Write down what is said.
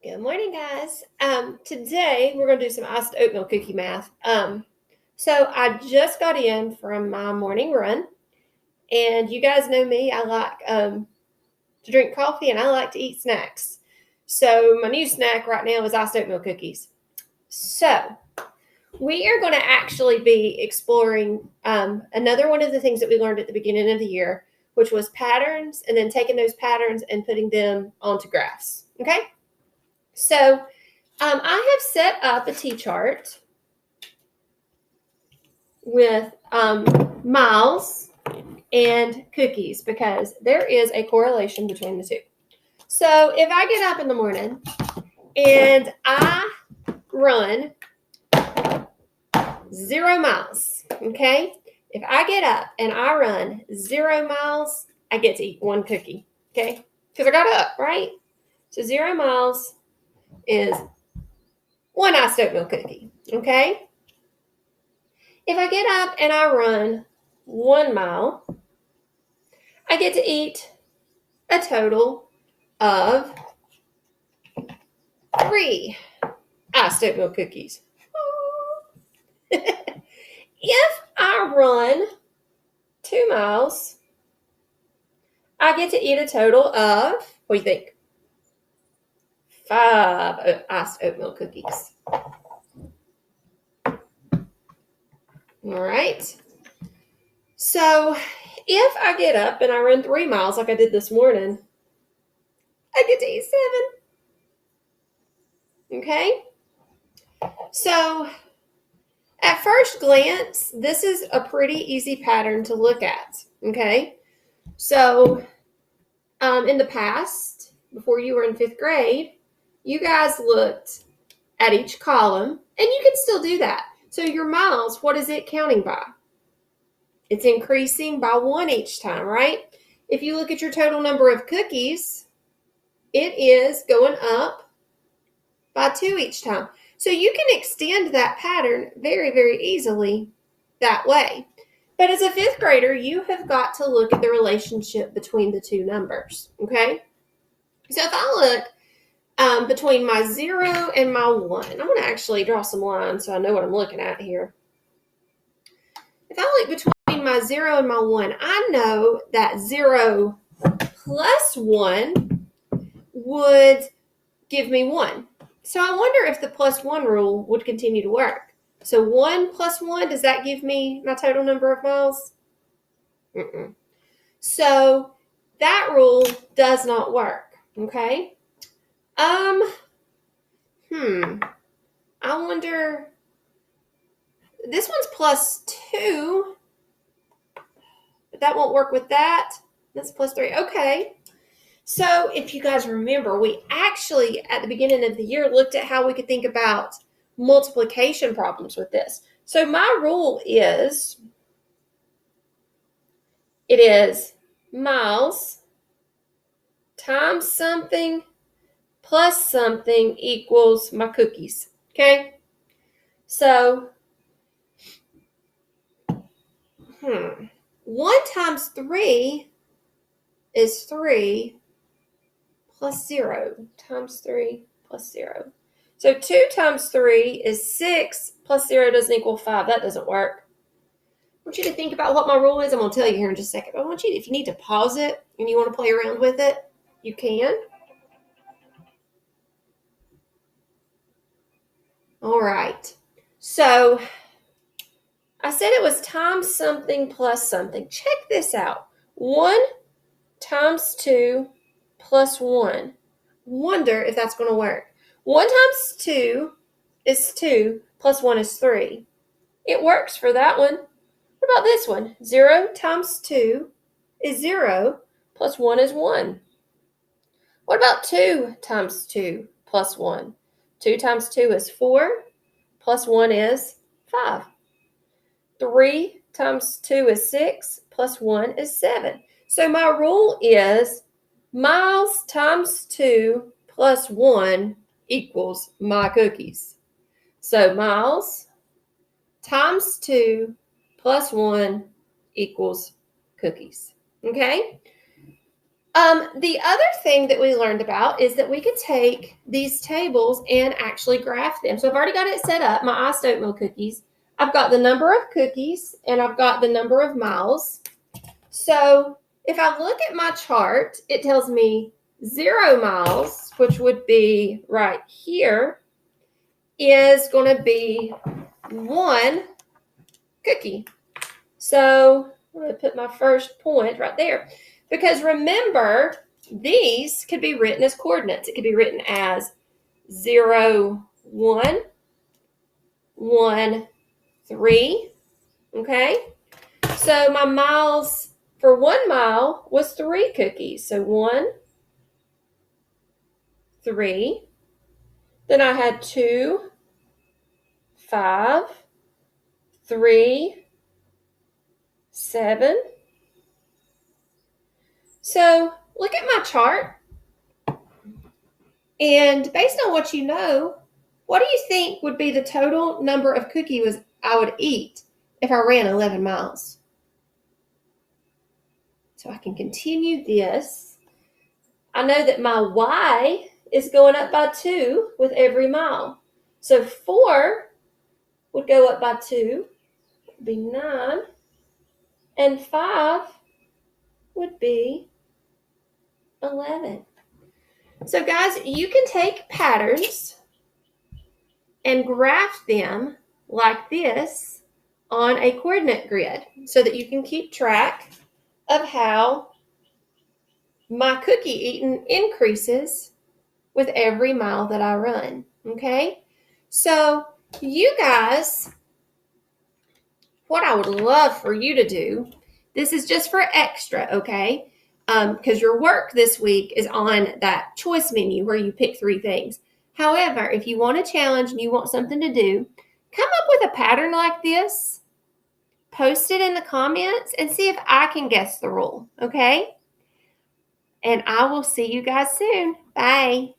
Good morning, guys. Today we're going to do some iced oatmeal cookie math. So I just got in from my morning run, and you guys know me. I like to drink coffee, and I like to eat snacks. So my new snack right now is iced oatmeal cookies. So we are going to actually be exploring another one of the things that we learned at the beginning of the year, which was patterns, and then taking those patterns and putting them onto graphs. Okay. So I have set up a T-chart with miles and cookies because there is a correlation between the two. So if I get up in the morning and I run 0 miles, okay? If I get up and I run 0 miles, I get to eat 1 cookie, okay? Because I got up, right? So 0 miles is 1 iced oatmeal cookie, okay? If I get up and I run 1 mile, I get to eat a total of 3 iced oatmeal cookies. If I run 2 miles, I get to eat a total of, what do you think? 5 iced oatmeal cookies. All right. So if I get up and I run 3 miles like I did this morning, I get to eat 7. Okay? So at first glance, this is a pretty easy pattern to look at. Okay? So in the past, before you were in 5th grade, you guys looked at each column, and you can still do that. So your miles, what is it counting by? It's increasing by 1 each time, right? If you look at your total number of cookies, it is going up by 2 each time. So you can extend that pattern very, very easily that way. But as a 5th grader, you have got to look at the relationship between the two numbers, okay? So if I look between my 0 and my 1, I'm going to actually draw some lines so I know what I'm looking at here. If I look between my 0 and my 1, I know that 0 plus 1 would give me 1. So I wonder if the plus 1 rule would continue to work. So 1 plus 1, does that give me my total number of miles? Mm-mm. So that rule does not work, okay? I wonder, this one's plus 2, but that won't work with that. That's plus 3. Okay. So if you guys remember, we actually, at the beginning of the year, looked at how we could think about multiplication problems with this. So my rule is, it is miles times something plus something equals my cookies. Okay? So, 1 times 3 is 3 plus 0 times 3 plus 0. So 2 times 3 is 6 plus 0 doesn't equal 5. That doesn't work. I want you to think about what my rule is. I'm going to tell you here in just a second. But I want you to, if you need to pause it and you want to play around with it, you can. All right. So I said it was times something plus something. Check this out. 1 times 2 plus 1. Wonder if that's going to work. 1 times 2 is 2 plus 1 is 3. It works for that one. What about this one? 0 times 2 is 0 plus 1 is 1. What about 2 times 2 plus 1? 2 times 2 is 4 plus 1 is 5. 3 times 2 is 6 plus 1 is 7. So my rule is miles times 2 plus 1 equals my cookies. So miles times 2 plus 1 equals cookies. Okay? The other thing that we learned about is that we could take these tables and actually graph them. So I've already got it set up, my iced oatmeal cookies. I've got the number of cookies and I've got the number of miles. So if I look at my chart, it tells me 0 miles, which would be right here, is going to be 1 cookie. So I'm going to put my first point right there. Because remember, these could be written as coordinates. It could be written as 0, 1, 1, 3. Okay? So my miles for 1 mile was 3 cookies. So 1, 3. Then I had 2, 5, 3, 7. So look at my chart. And based on what you know, what do you think would be the total number of cookies I would eat if I ran 11 miles? So I can continue this. I know that my y is going up by 2 with every mile. So 4 would go up by 2, would be 9, and 5 would be 11. So guys, you can take patterns and graph them like this on a coordinate grid so that you can keep track of how my cookie eating increases with every mile that I run. Okay? So you guys, what I would love for you to do, this is just for extra, okay? Because your work this week is on that choice menu where you pick 3 things. However, if you want a challenge and you want something to do, come up with a pattern like this, post it in the comments, and see if I can guess the rule, okay? And I will see you guys soon. Bye.